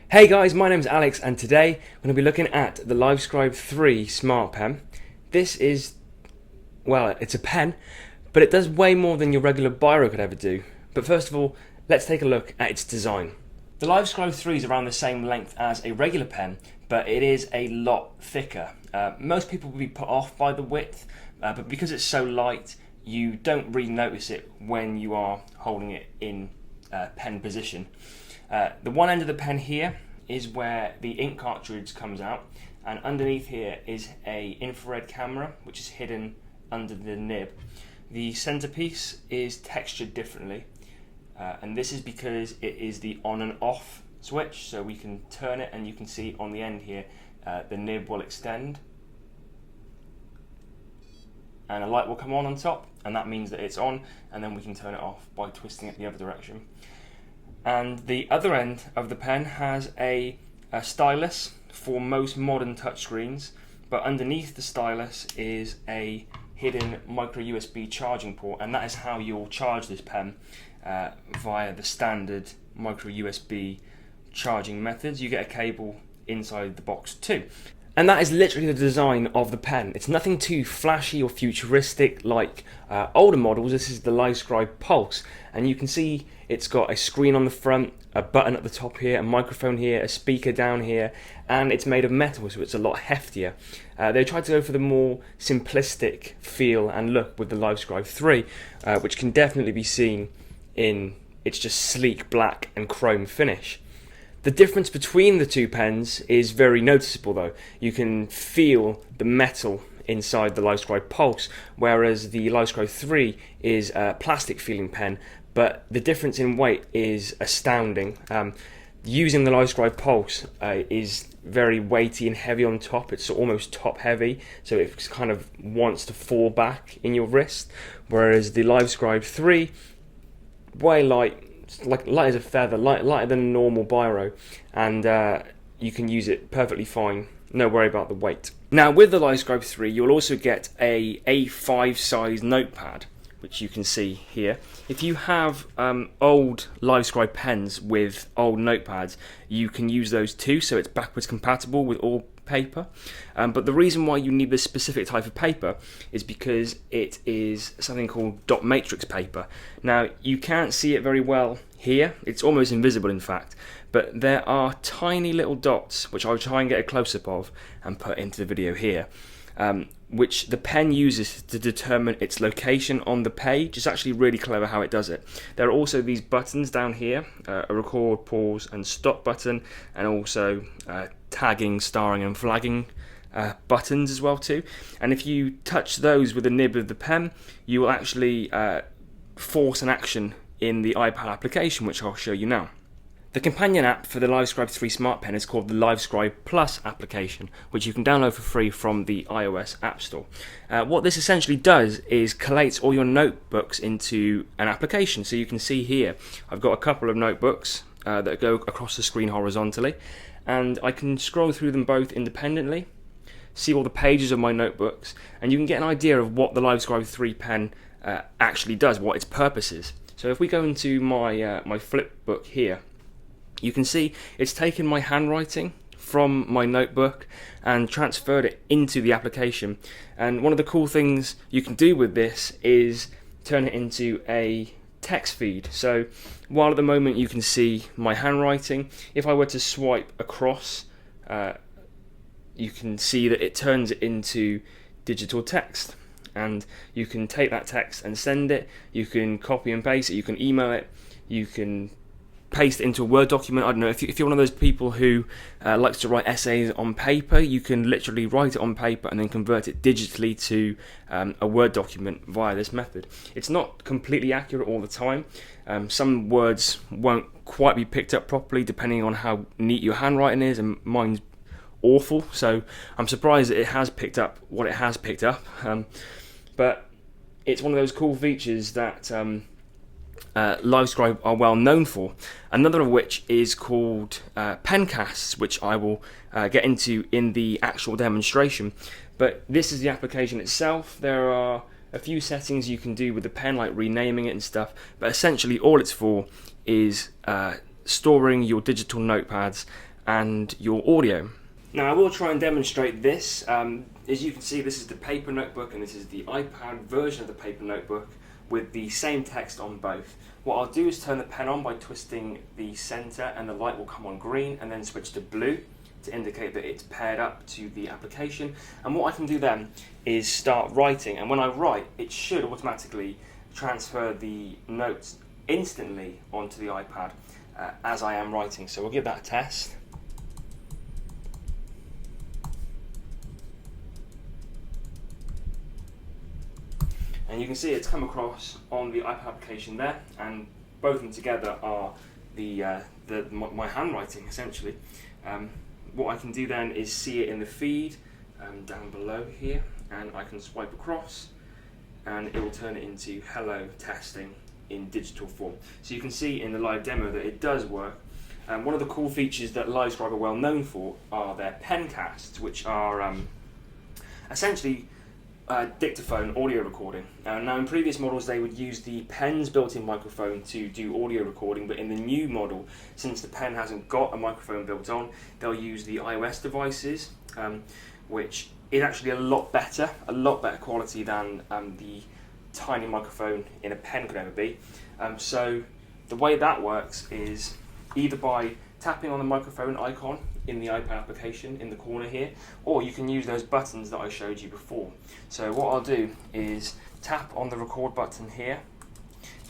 Hey guys, my name's Alex and today we're going to be looking at the Livescribe 3 Smartpen. This is, well, it's a pen, but it does way more than your regular biro could ever do. But first of all, let's take a look at its design. The Livescribe 3 is around the same length as a regular pen, but it is a lot thicker. Most people will be put off by the width, but because it's so light, you don't really notice it when you are holding it in pen position. The one end of the pen here is where the ink cartridge comes out, and underneath here is a infrared camera which is hidden under the nib. The centerpiece is textured differently, and this is because it is the on and off switch, so we can turn it and you can see on the end here the nib will extend and a light will come on top, and that means that it's on, and then we can turn it off by twisting it the other direction. And the other end of the pen has a stylus for most modern touchscreens, but underneath the stylus is a hidden micro USB charging port, and that is how you'll charge this pen via the standard micro USB charging methods. You get a cable inside the box too. And that is literally the design of the pen. It's nothing too flashy or futuristic like older models. This is the Livescribe Pulse, and you can see it's got a screen on the front, a button at the top here, a microphone here, a speaker down here, and it's made of metal, so it's a lot heftier. They tried to go for the more simplistic feel and look with the Livescribe 3, which can definitely be seen in its just sleek black and chrome finish. The difference between the two pens is very noticeable though. You can feel the metal inside the Livescribe Pulse, whereas the Livescribe 3 is a plastic feeling pen, but the difference in weight is astounding. Using the Livescribe Pulse is very weighty and heavy on top. It's almost top heavy, so it kind of wants to fall back in your wrist, whereas the Livescribe 3, way light, like light as a feather, lighter than a normal biro, and you can use it perfectly fine. No worry about the weight. Now with the Livescribe 3 you'll also get a A5 size notepad, which you can see here. If you have old Livescribe pens with old notepads, you can use those too, so it's backwards compatible with all paper. But the reason why you need this specific type of paper is because it is something called dot matrix paper. Now you can't see it very well here, it's almost invisible in fact, but there are tiny little dots which I'll try and get a close-up of and put into the video here, which the pen uses to determine its location on the page. It's actually really clever how it does it. There are also these buttons down here, a record, pause and stop button, and also tagging, starring and flagging buttons as well too. And if you touch those with the nib of the pen, you will actually force an action in the iPad application, which I'll show you now. The companion app for the Livescribe 3 Smartpen is called the Livescribe Plus application, which you can download for free from the iOS App Store. What this essentially does is collates all your notebooks into an application. So you can see here, I've got a couple of notebooks that go across the screen horizontally, and I can scroll through them both independently, see all the pages of my notebooks, and you can get an idea of what the Livescribe 3 pen actually does, what its purpose is. So if we go into my flip book here, you can see it's taken my handwriting from my notebook and transferred it into the application. And one of the cool things you can do with this is turn it into a text feed. So while at the moment you can see my handwriting, if I were to swipe across, you can see that it turns it into digital text. And you can take that text and send it, you can copy and paste it, you can email it, you can paste it into a Word document. I don't know, if you're one of those people who likes to write essays on paper, you can literally write it on paper and then convert it digitally to a Word document via this method. It's not completely accurate all the time. Some words won't quite be picked up properly depending on how neat your handwriting is, and mine's awful, so I'm surprised that it has picked up what it has picked up. But it's one of those cool features that Livescribe are well known for. Another of which is called pencasts, which I will get into in the actual demonstration. But this is the application itself. There are a few settings you can do with the pen, like renaming it and stuff, but essentially all it's for is storing your digital notepads and your audio. Now I will try and demonstrate this. As you can see, this is the paper notebook and this is the iPad version of the paper notebook with the same text on both. What I'll do is turn the pen on by twisting the center and the light will come on green and then switch to blue to indicate that it's paired up to the application. And what I can do then is start writing, and when I write it should automatically transfer the notes instantly onto the iPad as I am writing. So we'll give that a test. And you can see it's come across on the iPad application there, and both of them together are my handwriting essentially. What I can do then is see it in the feed down below here, and I can swipe across and it will turn it into hello testing in digital form. So you can see in the live demo that it does work. One of the cool features that Livescribe are well known for are their pen casts, which are essentially dictaphone audio recording. Now in previous models they would use the pen's built-in microphone to do audio recording, but in the new model, since the pen hasn't got a microphone built on, they'll use the iOS devices, which is actually a lot better quality than the tiny microphone in a pen could ever be. So the way that works is either by tapping on the microphone icon in the iPad application in the corner here, or you can use those buttons that I showed you before. So what I'll do is tap on the record button here,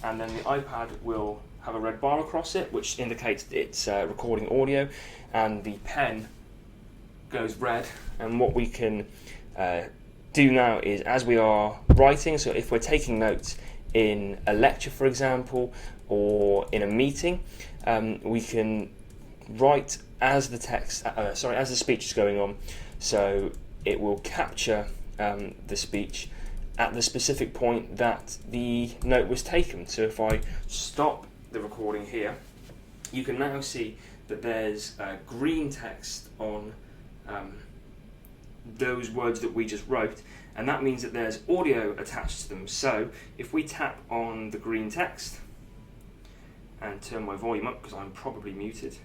and then the iPad will have a red bar across it which indicates it's recording audio, and the pen goes red. And what we can do now is, as we are writing, so if we're taking notes in a lecture for example, or in a meeting, we can write as the text, as the speech is going on, so it will capture the speech at the specific point that the note was taken. So if I stop the recording here, you can now see that there's green text on those words that we just wrote, and that means that there's audio attached to them. So if we tap on the green text and turn my volume up because I'm probably muted,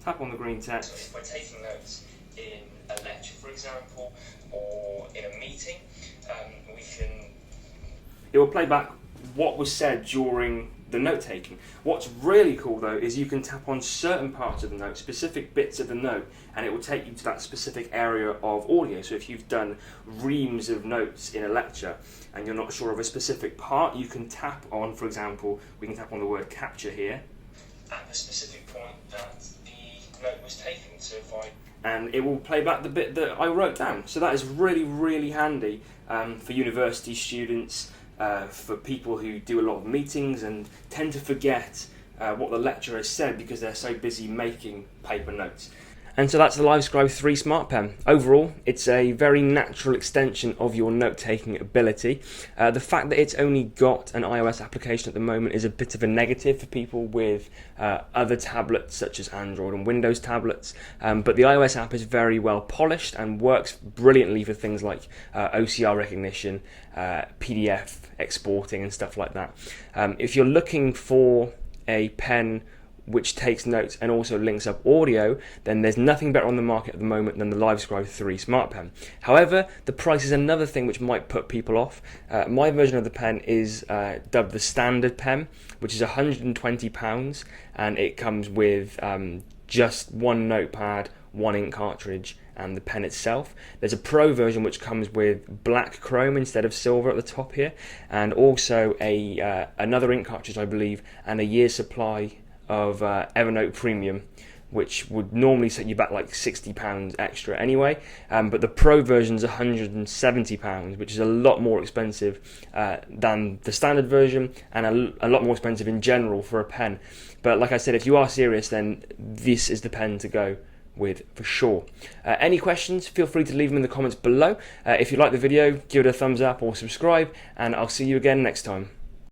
tap on the green text. So if we're taking notes in a lecture, for example, or in a meeting, it will play back what was said during the note taking. What's really cool though is you can tap on certain parts of the note, specific bits of the note, and it will take you to that specific area of audio. So if you've done reams of notes in a lecture and you're not sure of a specific part, you can tap on, for example, we can tap on the word capture here at the specific point that the note was taken. So and it will play back the bit that I wrote down. So that is really, really handy for university students, for people who do a lot of meetings and tend to forget what the lecturer has said because they're so busy making paper notes. And so that's the Livescribe 3 Smartpen. Overall, it's a very natural extension of your note-taking ability. The fact that it's only got an iOS application at the moment is a bit of a negative for people with other tablets such as Android and Windows tablets, but the iOS app is very well polished and works brilliantly for things like OCR recognition, PDF exporting and stuff like that. If you're looking for a pen which takes notes and also links up audio, then there's nothing better on the market at the moment than the Livescribe 3 Smartpen. However, the price is another thing which might put people off. My version of the pen is dubbed the standard pen, which is £120, and it comes with just one notepad, one ink cartridge, and the pen itself. There's a Pro version which comes with black chrome instead of silver at the top here, and also another ink cartridge, I believe, and a year's supply of Evernote Premium, which would normally set you back like £60 extra anyway, but the Pro version is £170, which is a lot more expensive than the standard version, and a lot more expensive in general for a pen. But like I said, if you are serious, then this is the pen to go with for sure. Any questions, feel free to leave them in the comments below. If you like the video, give it a thumbs up or subscribe, and I'll see you again next time.